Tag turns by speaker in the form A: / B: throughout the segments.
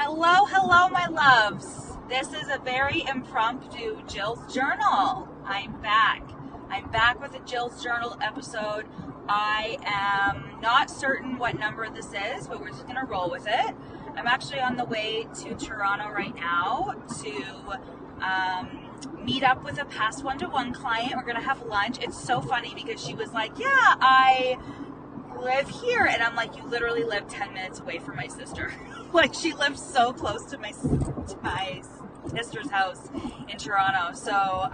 A: Hello, hello, my loves. This is a very impromptu Jill's Journal. I'm back. I'm back with a Jill's Journal episode. I am not certain what number this is, but we're just going to roll with it. I'm actually on the way to Toronto right now to meet up with a past one-to-one client. We're going to have lunch. It's so funny because she was like, yeah, I live here. And I'm like, you literally live 10 minutes away from my sister. Like, she lives so close to my sister's house in Toronto. So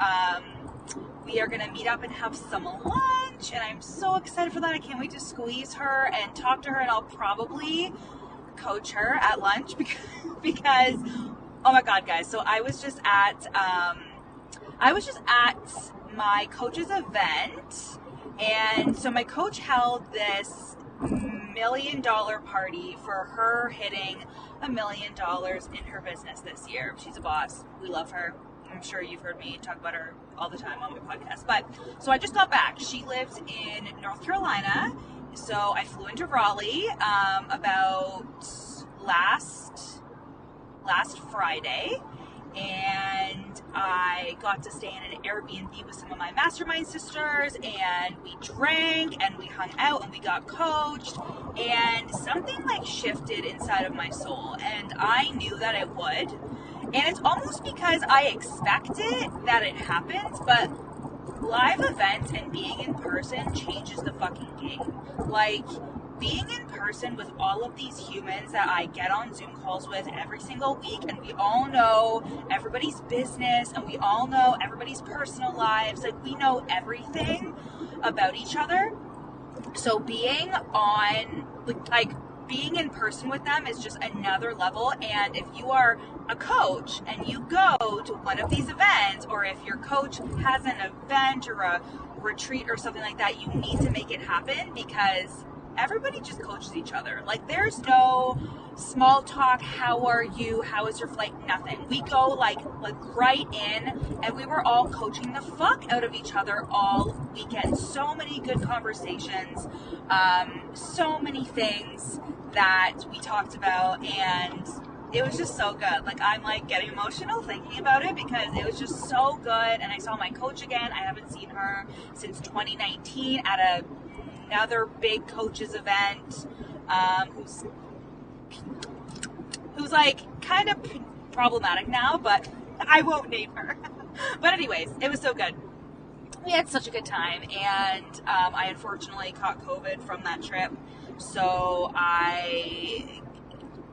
A: we are going to meet up and have some lunch, and I'm so excited for that. I can't wait to squeeze her and talk to her, and I'll probably coach her at lunch because oh my god, guys. So I was just at my coach's event, and so my coach held this $1 million party for her hitting $1 million in her business this year. She's a boss. We love her. I'm sure you've heard me talk about her all the time on my podcast. But so I just got back. She lives in North Carolina. So I flew into Raleigh about last Friday, and I got to stay in an Airbnb with some of my mastermind sisters, and we drank and we hung out and we got coached, and something like shifted inside of my soul, and I knew that it would. And it's almost because I expected that it happens, but live events and being in person changes the fucking game. Like, being in person with all of these humans that I get on Zoom calls with every single week, and we all know everybody's business, and we all know everybody's personal lives. Like, we know everything about each other. So being in person with them is just another level. And if you are a coach and you go to one of these events, or if your coach has an event or a retreat or something like that, you need to make it happen, because everybody just coaches each other. Like, there's no small talk, how are you, how is your flight, nothing. We go like right in, and we were all coaching the fuck out of each other all weekend. So many good conversations, so many things that we talked about, and it was just so good. Like, I'm like getting emotional thinking about it because it was just so good. And I saw my coach again. I haven't seen her since 2019 at another big coaches event, who's like kind of problematic now, but I won't name her. But anyways, it was so good. We had such a good time, and I unfortunately caught COVID from that trip. So I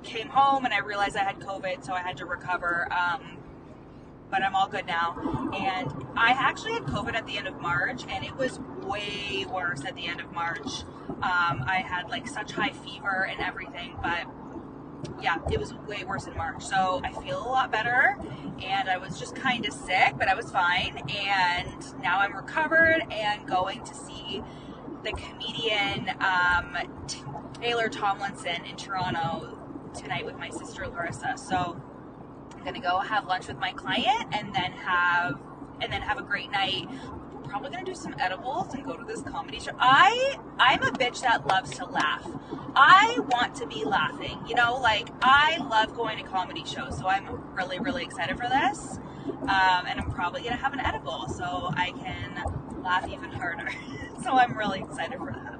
A: came home and I realized I had COVID, so I had to recover. But I'm all good now. And I actually had COVID at the end of March, and it was way worse at the end of March. I had like such high fever and everything, but yeah, it was way worse in March. So I feel a lot better, and I was just kind of sick, but I was fine. And now I'm recovered and going to see the comedian Taylor Tomlinson in Toronto tonight with my sister Larissa. So I'm gonna go have lunch with my client and then have a great night. We're probably gonna do some edibles and go to this comedy show. I'm a bitch that loves to laugh. I want to be laughing, like, I love going to comedy shows. So I'm really, really excited for this. And I'm probably gonna have an edible so I can laugh even harder. So I'm really excited for that.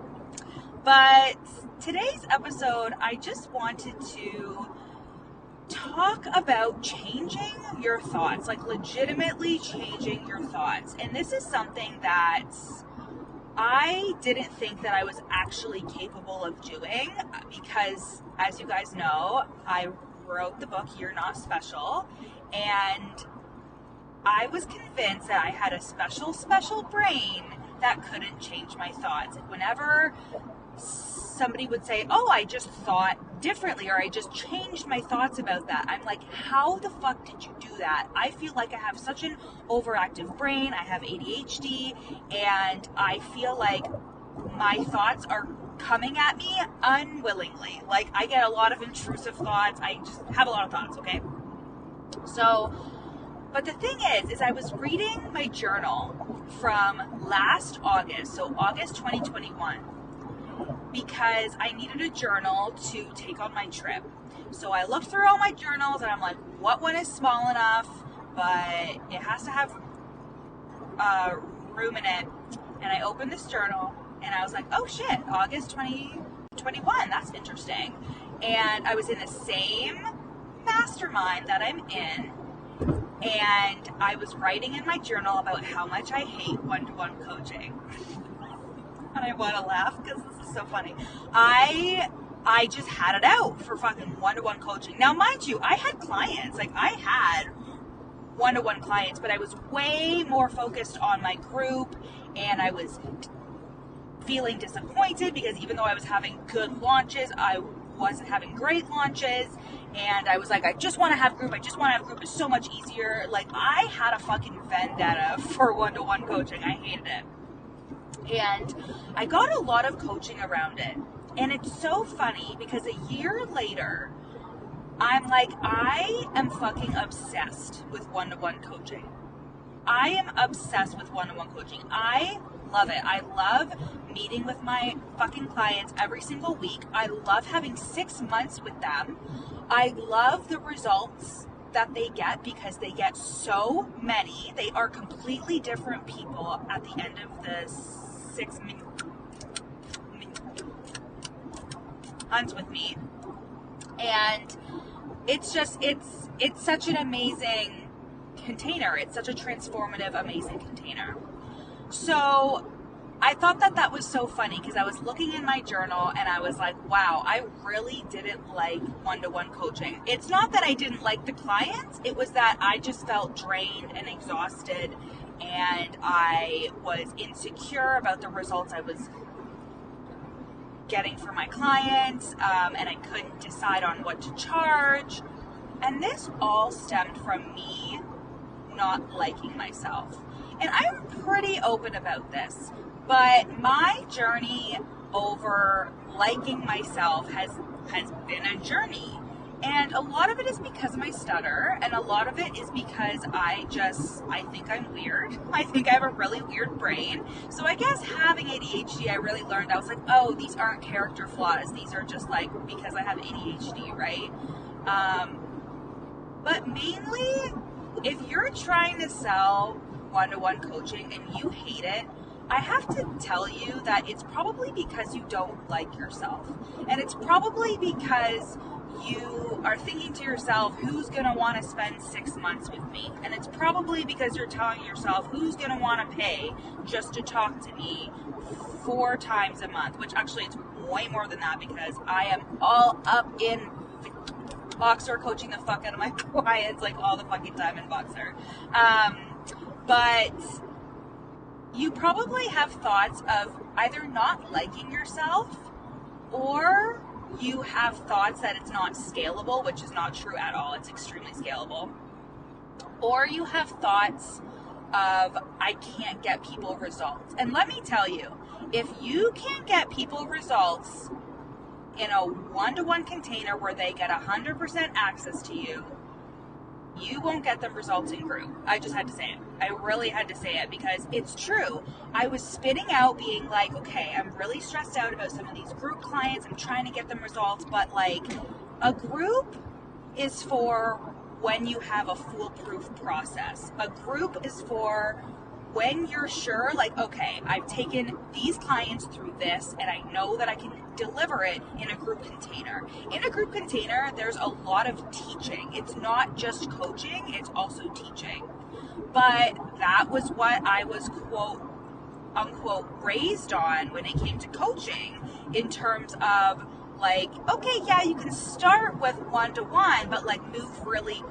A: But today's episode, I just wanted to talk about changing your thoughts, like legitimately changing your thoughts. And this is something that I didn't think that I was actually capable of doing, because, as you guys know, I wrote the book You're Not Special, and I was convinced that I had a special brain that couldn't change my thoughts. And whenever somebody would say, oh, I just thought differently, or I just changed my thoughts about that, I'm like, how the fuck did you do that? I feel like I have such an overactive brain. I have ADHD, and I feel like my thoughts are coming at me unwillingly. Like, I get a lot of intrusive thoughts. I just have a lot of thoughts, okay? So, but the thing is I was reading my journal from last August, so August 2021, because I needed a journal to take on my trip. So I looked through all my journals and I'm like, what one is small enough, but it has to have room in it? And I opened this journal and I was like, oh shit, August 2021, that's interesting. And I was in the same mastermind that I'm in, and I was writing in my journal about how much I hate one-to-one coaching. And I want to laugh because this is so funny. I just had it out for fucking one-to-one coaching. Now, mind you, I had clients. Like, I had one-to-one clients, but I was way more focused on my group, and I was feeling disappointed because even though I was having good launches, I wasn't having great launches. And I was like, I just want to have group. It's so much easier. Like, I had a fucking vendetta for one-to-one coaching. I hated it. And I got a lot of coaching around it. And it's so funny because a year later, I'm like, I am fucking obsessed with one-to-one coaching. I am obsessed with one-to-one coaching. I love it. I love meeting with my fucking clients every single week. I love having 6 months with them. I love the results that they get because they get so many. They are completely different people at the end of the 6 months with me. And it's just, it's such an amazing container. It's such a transformative, amazing container. So I thought that was so funny because I was looking in my journal and I was like, wow, I really didn't like one-to-one coaching. It's not that I didn't like the clients. It was that I just felt drained and exhausted, and I was insecure about the results I was getting for my clients, and I couldn't decide on what to charge. And this all stemmed from me not liking myself. And I'm pretty open about this, but my journey over liking myself has been a journey. And a lot of it is because of my stutter, and a lot of it is because I think I'm weird. I think I have a really weird brain. So I guess having ADHD, I really learned, I was like, oh, these aren't character flaws. These are just like because I have ADHD, right? But mainly, if you're trying to sell one-to-one coaching and you hate it, I have to tell you that it's probably because you don't like yourself. And it's probably because you are thinking to yourself, who's going to want to spend 6 months with me? And it's probably because you're telling yourself, who's going to want to pay just to talk to me 4 times a month? Which actually it's way more than that because I am all up in Voxer, coaching the fuck out of my clients like all the fucking time in Voxer. But you probably have thoughts of either not liking yourself, or you have thoughts that it's not scalable, which is not true at all. It's extremely scalable. Or you have thoughts of, I can't get people results. And let me tell you, if you can't get people results in a one-to-one container where they get 100% access to you, you won't get them results in group. I just had to say it. I really had to say it because it's true. I was spitting out being like, okay, I'm really stressed out about some of these group clients. I'm trying to get them results, but like a group is for when you have a foolproof process. A group is for when you're sure, like, okay, I've taken these clients through this and I know that I can deliver it in a group container. In a group container, there's a lot of teaching. It's not just coaching, it's also teaching. But that was what I was, quote unquote, raised on when it came to coaching, in terms of like, okay, yeah, you can start with one-to-one, but like move really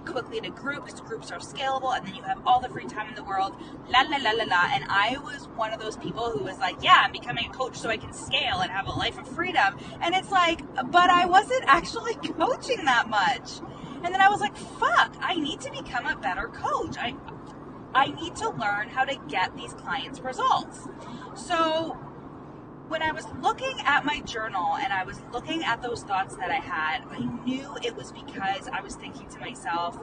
A: quickly to group because groups are scalable and then you have all the free time in the world, la la la la la. And I was one of those people who was like, yeah, I'm becoming a coach so I can scale and have a life of freedom. And it's like, but I wasn't actually coaching that much. And then I was like, fuck, I need to become a better coach. I need to learn how to get these clients results. So when I was looking at my journal and I was looking at those thoughts that I had, I knew it was because I was thinking to myself,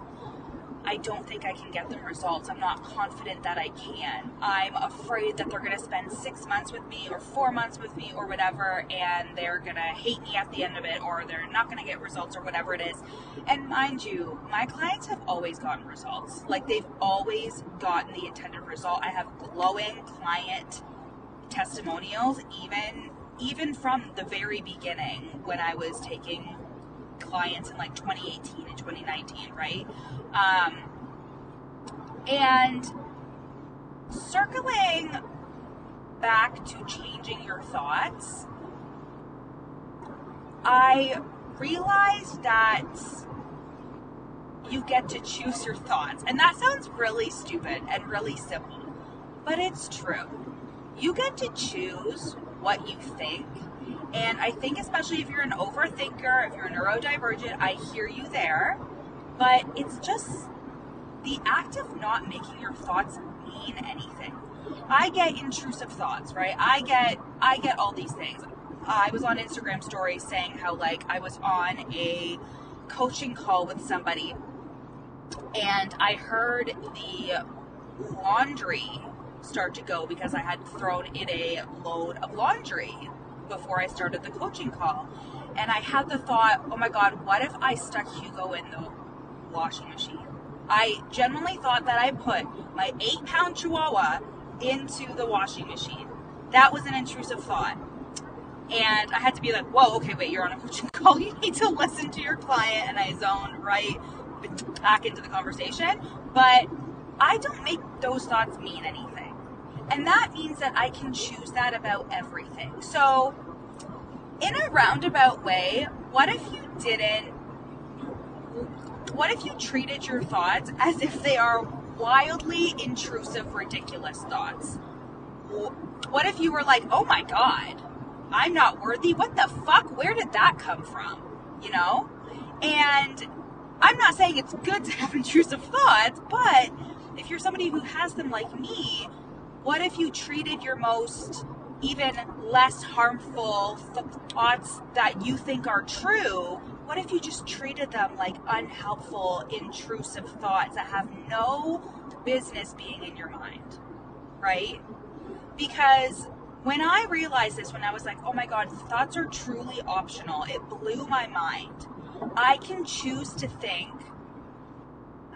A: I don't think I can get them results. I'm not confident that I can. I'm afraid that they're going to spend 6 months with me or 4 months with me or whatever, and they're going to hate me at the end of it, or they're not going to get results or whatever it is. And mind you, my clients have always gotten results. Like, they've always gotten the intended result. I have glowing client testimonials, even from the very beginning when I was taking clients in like 2018 and 2019, right? And circling back to changing your thoughts, I realized that you get to choose your thoughts. And that sounds really stupid and really simple, but it's true. You get to choose what you think. And I think especially if you're an overthinker, if you're neurodivergent, I hear you there. But it's just the act of not making your thoughts mean anything. I get intrusive thoughts, right? I get all these things. I was on Instagram stories saying how, like, I was on a coaching call with somebody and I heard the laundry start to go because I had thrown in a load of laundry before I started the coaching call. And I had the thought, oh my God, what if I stuck Hugo in the washing machine? I genuinely thought that I put my 8-pound chihuahua into the washing machine. That was an intrusive thought. And I had to be like, whoa, okay, wait, you're on a coaching call. You need to listen to your client. And I zoned right back into the conversation. But I don't make those thoughts mean anything. And that means that I can choose that about everything. So in a roundabout way, what if you treated your thoughts as if they are wildly intrusive, ridiculous thoughts? What if you were like, oh my God, I'm not worthy? What the fuck? Where did that come from? You know? And I'm not saying it's good to have intrusive thoughts, but if you're somebody who has them like me, what if you treated your most even less harmful thoughts that you think are true? What if you just treated them like unhelpful, intrusive thoughts that have no business being in your mind, right? Because when I realized this, when I was like, oh my God, thoughts are truly optional, it blew my mind. I can choose to think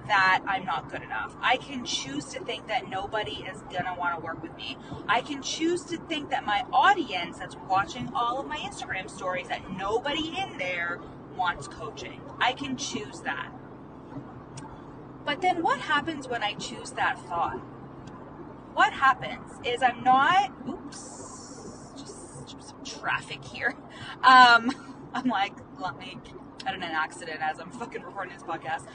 A: that I'm not good enough. I can choose to think that nobody is gonna want to work with me. I can choose to think that my audience that's watching all of my Instagram stories, that nobody in there wants coaching. I can choose that. But then what happens when I choose that thought? What happens is I'm not, just some traffic here. I'm like, let me get in an accident as I'm fucking recording this podcast.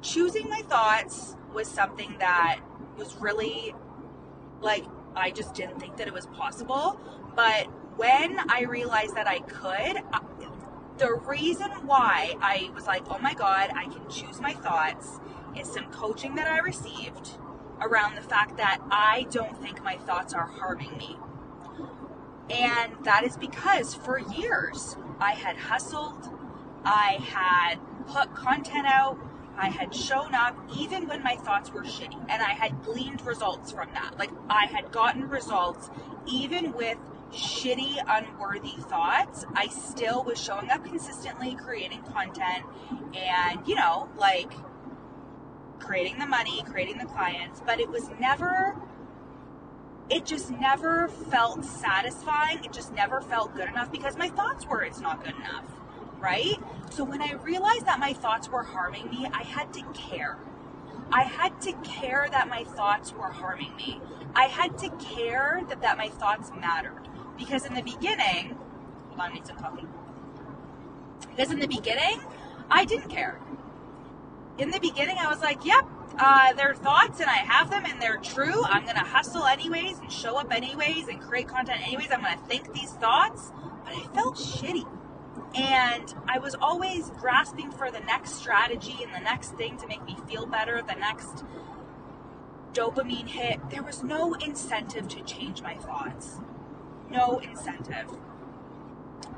A: Choosing my thoughts was something that was really, like, I just didn't think that it was possible. But when I realized that I could, the reason why I was like, oh my God, I can choose my thoughts, is some coaching that I received around the fact that I don't think my thoughts are harming me. And that is because for years I had hustled, I had put content out, I had shown up even when my thoughts were shitty, and I had gleaned results from that. Like, I had gotten results even with shitty, unworthy thoughts. I still was showing up consistently, creating content, and, you know, like, creating the money, creating the clients, but it just never felt satisfying. It just never felt good enough because my thoughts were, it's not good enough, right? So when I realized that my thoughts were harming me, I had to care. I had to care that my thoughts were harming me. I had to care that my thoughts mattered. Because in the beginning, hold on, I need some coffee. Because in the beginning, I didn't care. In the beginning, I was like, yep, they're thoughts and I have them and they're true. I'm going to hustle anyways and show up anyways and create content anyways. I'm going to think these thoughts. But I felt shitty. And I was always grasping for the next strategy and the next thing to make me feel better, the next dopamine hit. There was no incentive to change my thoughts. No incentive.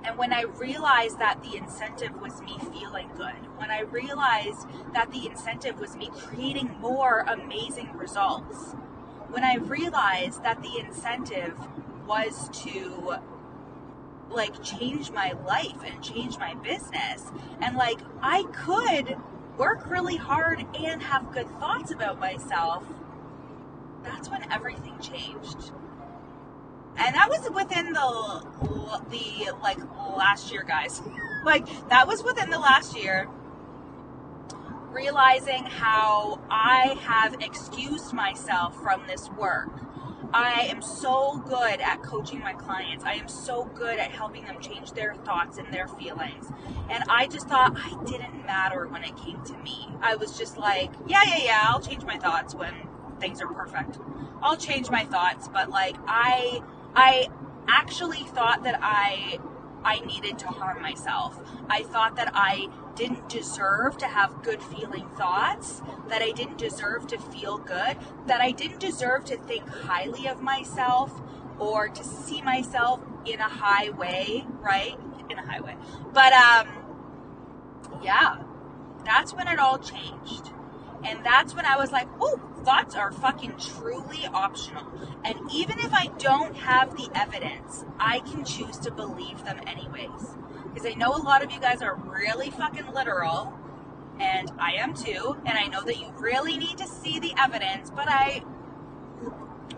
A: And when I realized that the incentive was me feeling good, when I realized that the incentive was me creating more amazing results, when I realized that the incentive was to like change my life and change my business, and like I could work really hard and have good thoughts about myself, that's when everything changed. And that was within the like last year, guys. Like that was within the last year, realizing how I have excused myself from this work. I am so good at coaching my clients. I am so good at helping them change their thoughts and their feelings. And I just thought I didn't matter when it came to me. I was just like, yeah, I'll change my thoughts when things are perfect. I'll change my thoughts, but like I actually thought that I needed to harm myself. I thought that I didn't deserve to have good feeling thoughts, that I didn't deserve to feel good, that I didn't deserve to think highly of myself or to see myself in a high way, right? In a high way. But yeah, that's when it all changed. And that's when I was like, oh, thoughts are fucking truly optional. And even if I don't have the evidence, I can choose to believe them anyways. Because I know a lot of you guys are really fucking literal, and I am too, and I know that you really need to see the evidence, but I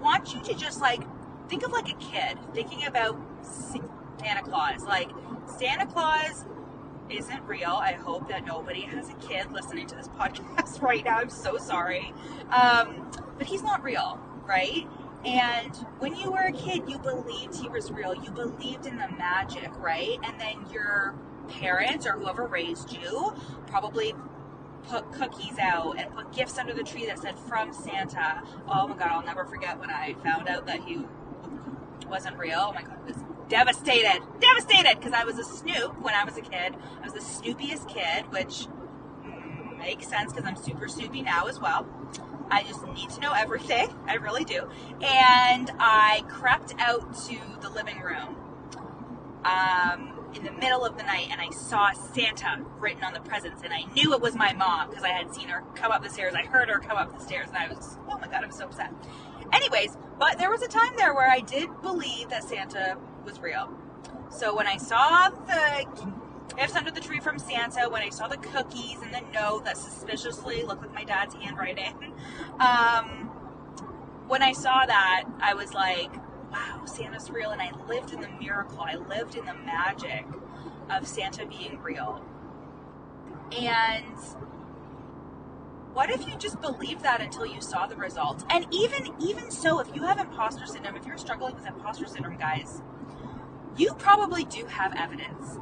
A: want you to just like, think of like a kid thinking about Santa Claus. Like, Santa Claus isn't real. I hope that nobody has a kid listening to this podcast right now. I'm so sorry. But he's not real, right? And when you were a kid, you believed he was real. You believed in the magic, right? And then your parents or whoever raised you probably put cookies out and put gifts under the tree that said from Santa. Oh my God, I'll never forget when I found out that he wasn't real. Oh my God, it was devastated, because I was a Snoop when I was a kid. I was the snoopiest kid, which makes sense because I'm super snoopy now as well. I just need to know everything. I really do. And I crept out to the living room in the middle of the night, and I saw Santa written on the presents, and I knew it was my mom because I had seen her come up the stairs. I heard her come up the stairs, and I was, oh my God, I'm so upset. Anyways, but there was a time there where I did believe that Santa was real. So when I saw the gifts under the tree from Santa, when I saw the cookies and the note that suspiciously looked like my dad's handwriting, when I saw that, I was like, wow, Santa's real. And I lived in the miracle. I lived in the magic of Santa being real. And what if you just believed that until you saw the results? And even so, if you have imposter syndrome, if you're struggling with imposter syndrome, guys, you probably do have evidence.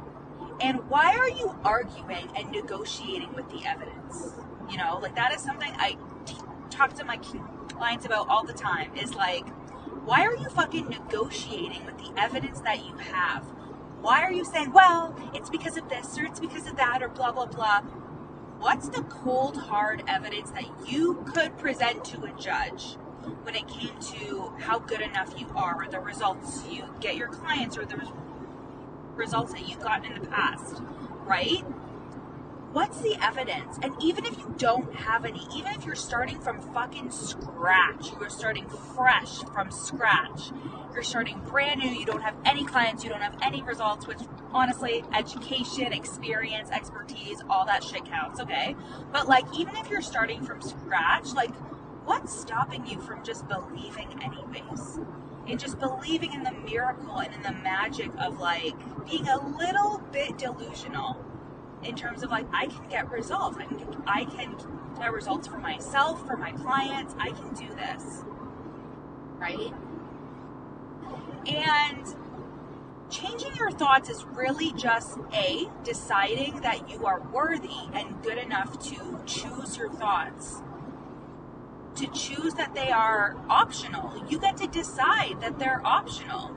A: And why are you arguing and negotiating with the evidence? You know, like that is something I talk to my clients about all the time, is like, why are you fucking negotiating with the evidence that you have? Why are you saying, well, it's because of this or it's because of that or blah, blah, blah? What's the cold, hard evidence that you could present to a judge when it came to how good enough you are, or the results you get your clients, or the results that you've gotten in the past, right? What's the evidence? And even if you don't have any, even if you're starting from fucking scratch, you are starting fresh from scratch, you're starting brand new, you don't have any clients, you don't have any results, which honestly, education, experience, expertise, all that shit counts, okay? But like, even if you're starting from scratch, like, what's stopping you from just believing anyways? And just believing in the miracle and in the magic of like being a little bit delusional in terms of like, I can get results. I can get results for myself, for my clients. I can do this, right? And changing your thoughts is really just deciding that you are worthy and good enough to choose your thoughts, to choose that they are optional. You get to decide that they're optional.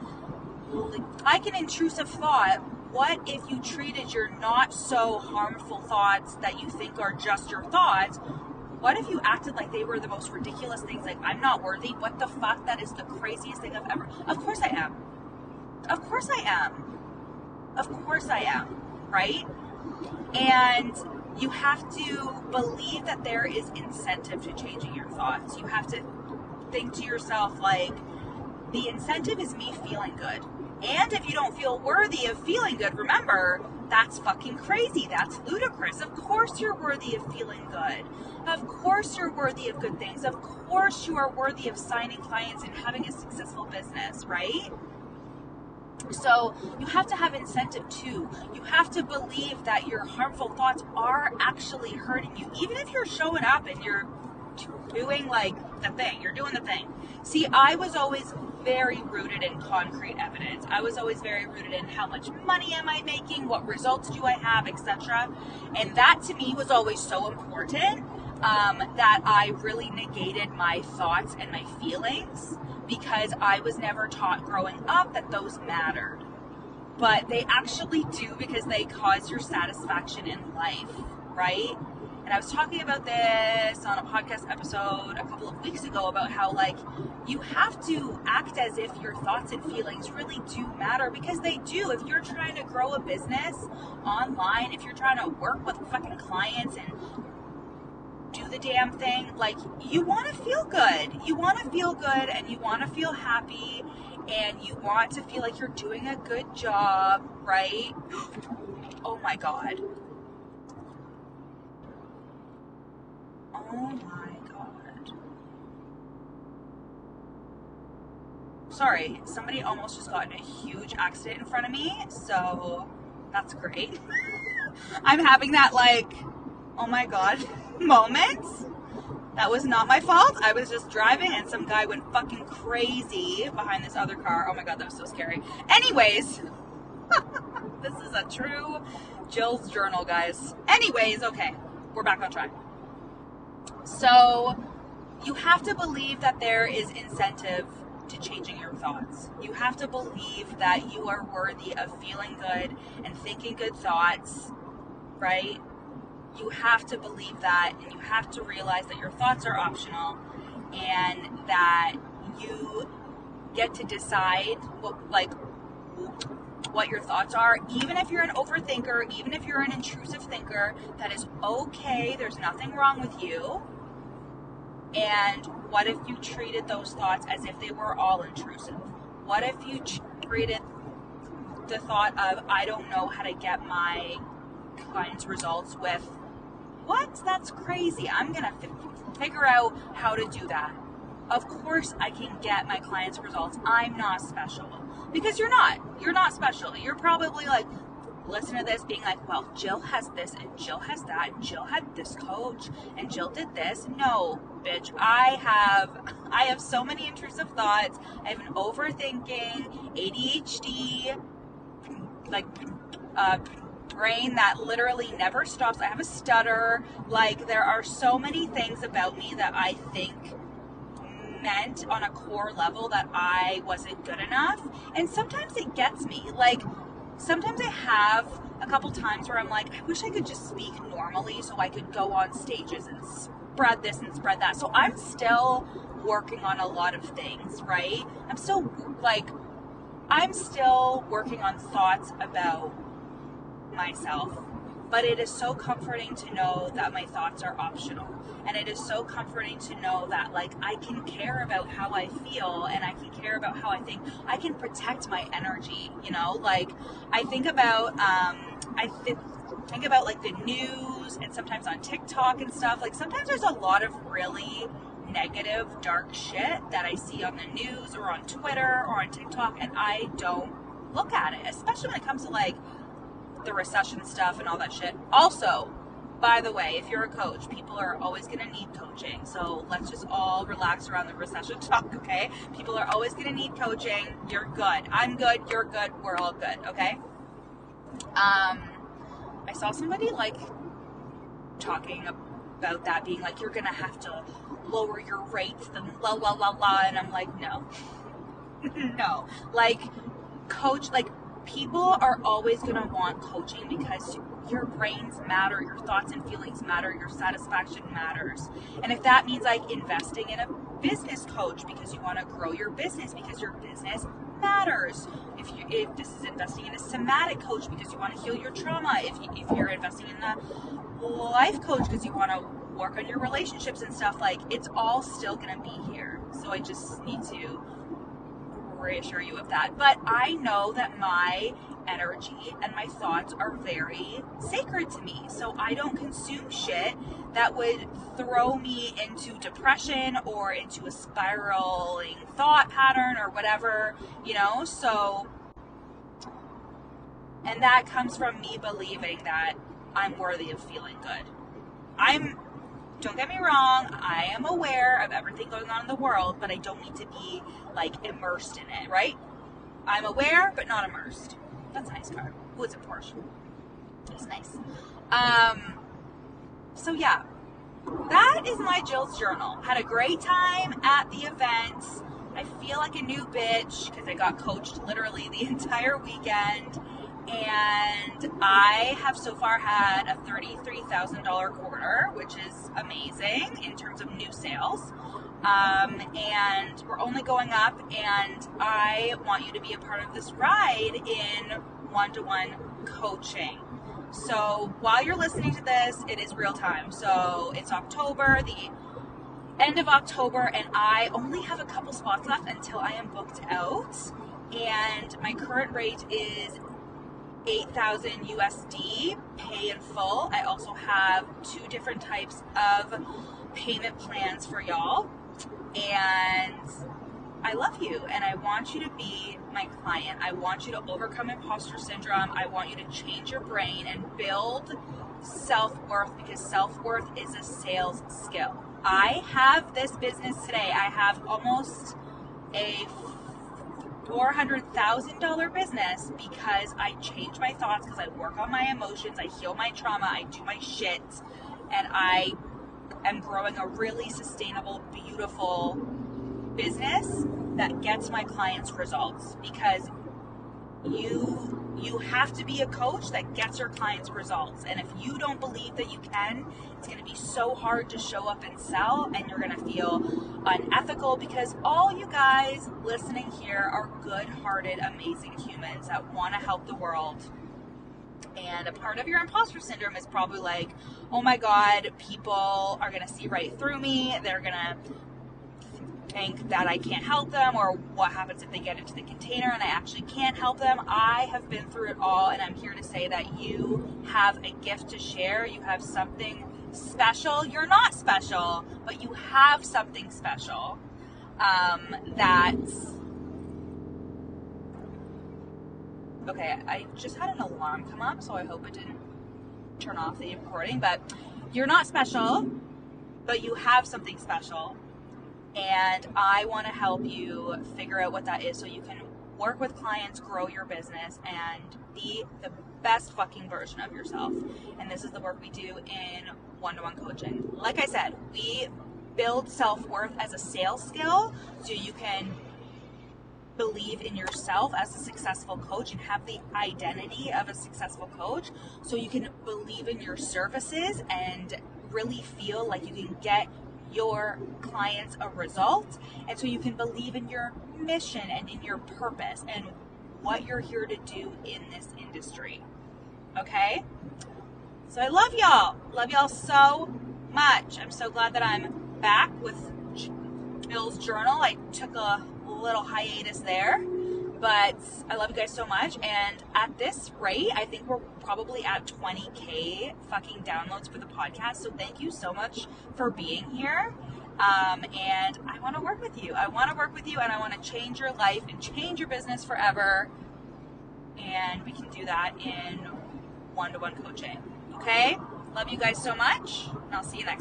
A: Like an intrusive thought, what if you treated your not so harmful thoughts that you think are just your thoughts, what if you acted like they were the most ridiculous things, like, I'm not worthy, what the fuck, that is the craziest thing I've ever, of course I am. Of course I am. Of course I am, right? And you have to believe that there is incentive to changing your thoughts. You have to think to yourself, like, the incentive is me feeling good. And if you don't feel worthy of feeling good, remember, that's fucking crazy. That's ludicrous. Of course you're worthy of feeling good. Of course you're worthy of good things. Of course you are worthy of signing clients and having a successful business, right? So you have to have incentive too. You have to believe that your harmful thoughts are actually hurting you. Even if you're showing up and you're doing like the thing, you're doing the thing. See, I was always very rooted in concrete evidence. I was always very rooted in how much money am I making, what results do I have, etc. And that to me was always so important that I really negated my thoughts and my feelings because I was never taught growing up that those mattered. But they actually do because they cause your satisfaction in life, right? And I was talking about this on a podcast episode a couple of weeks ago about how, like, you have to act as if your thoughts and feelings really do matter because they do. If you're trying to grow a business online, if you're trying to work with fucking clients and do the damn thing, like, you want to feel good. You want to feel good and you want to feel happy and you want to feel like you're doing a good job, right? Oh my God. Oh my God. Sorry, somebody almost just got in a huge accident in front of me, so that's great. I'm having that, like, oh my God moment. That was not my fault. I was just driving and some guy went fucking crazy behind this other car. Oh my God, that was so scary. Anyways, this is a true Jill's journal, guys. Anyways, okay, we're back on track. So you have to believe that there is incentive to changing your thoughts. You have to believe that you are worthy of feeling good and thinking good thoughts, right? You have to believe that, and you have to realize that your thoughts are optional and that you get to decide what your thoughts are. Even if you're an overthinker, even if you're an intrusive thinker, that is okay. There's nothing wrong with you. And what if you treated those thoughts as if they were all intrusive? What if you treated the thought of, I don't know how to get my clients' results with, what? That's crazy. I'm going to figure out how to do that. Of course I can get my clients' results. I'm not special. Because you're not. You're not special. You're probably like, listen to this being like, well, Jill has this and Jill has that and Jill had this coach and Jill did this. No, bitch. I have so many intrusive thoughts. I have an overthinking, ADHD, like, brain that literally never stops. I have a stutter. Like, there are so many things about me that I think meant on a core level that I wasn't good enough. And sometimes it gets me. Like, sometimes I have a couple times where I'm like, I wish I could just speak normally so I could go on stages and spread this and spread that. So I'm still working on a lot of things, right? I'm still working on thoughts about myself, but it is so comforting to know that my thoughts are optional, and it is so comforting to know that, like, I can care about how I feel and I can care about how I think. I can protect my energy, you know. Like, I think about think about like the news and sometimes on TikTok and stuff. Like, sometimes there's a lot of really negative, dark shit that I see on the news or on Twitter or on TikTok, and I don't look at it, especially when it comes to like the recession stuff and all that shit. Also, by the way, if you're a coach, people are always going to need coaching. So let's just all relax around the recession talk, okay? People are always going to need coaching. You're good. I'm good. You're good. We're all good, okay? I saw somebody like talking about that being like, you're going to have to lower your rates and la la la la. And I'm like, no. No. Like, coach, like, people are always going to want coaching because your brains matter, your thoughts and feelings matter, your satisfaction matters. And if that means like investing in a business coach because you want to grow your business, because your business matters. If this is investing in a somatic coach because you want to heal your trauma, if you're investing in a life coach because you want to work on your relationships and stuff, like, it's all still going to be here. So I just need to reassure you of that. But I know that my energy and my thoughts are very sacred to me. So I don't consume shit that would throw me into depression or into a spiraling thought pattern or whatever, so, and that comes from me believing that I'm worthy of feeling good. Don't get me wrong, I am aware of everything going on in the world, but I don't need to be, like, immersed in it, right? I'm aware, but not immersed. That's a nice car. Oh, it's a Porsche. It's nice. So yeah, that is my Jill's journal. Had a great time at the event. I feel like a new bitch because I got coached literally the entire weekend. And I have so far had a $33,000 quarter, which is amazing in terms of new sales. And we're only going up, and I want you to be a part of this ride in one-to-one coaching. So while you're listening to this, it is real time. So it's October, the end of October, and I only have a couple spots left until I am booked out. And my current rate is $8,000 USD, pay in full. I also have 2 different types of payment plans for y'all. And I love you, and I want you to be my client. I want you to overcome imposter syndrome. I want you to change your brain and build self-worth, because self-worth is a sales skill. I have this business today. I have almost a $400,000 business because I change my thoughts, because I work on my emotions, I heal my trauma, I do my shit, and I am growing a really sustainable, beautiful business that gets my clients results, because you have to be a coach that gets your clients results. And if you don't believe that you can, it's going to be so hard to show up and sell, and you're going to feel unethical, because all you guys listening here are good-hearted, amazing humans that want to help the world. And a part of your imposter syndrome is probably like, oh my God, people are going to see right through me. They're going to think that I can't help them, or what happens if they get into the container and I actually can't help them. I have been through it all, and I'm here to say that you have a gift to share. You have something special. You're not special, but you have something special okay, I just had an alarm come up, so I hope it didn't turn off the recording, but you're not special, but you have something special. And I want to help you figure out what that is so you can work with clients, grow your business, and be the best fucking version of yourself. And this is the work we do in one-to-one coaching. Like I said, we build self-worth as a sales skill so you can believe in yourself as a successful coach and have the identity of a successful coach, so you can believe in your services and really feel like you can get your clients a result, and so you can believe in your mission and in your purpose and what you're here to do in this industry. Okay? So I love y'all so much. I'm so glad that I'm back with Jill's journal. I took a little hiatus there, but I love you guys so much. And at this rate, I think we're probably at 20K fucking downloads for the podcast. So thank you so much for being here. And I want to work with you. I want to work with you, and I want to change your life and change your business forever. And we can do that in one-to-one coaching. Okay? Love you guys so much, and I'll see you next time.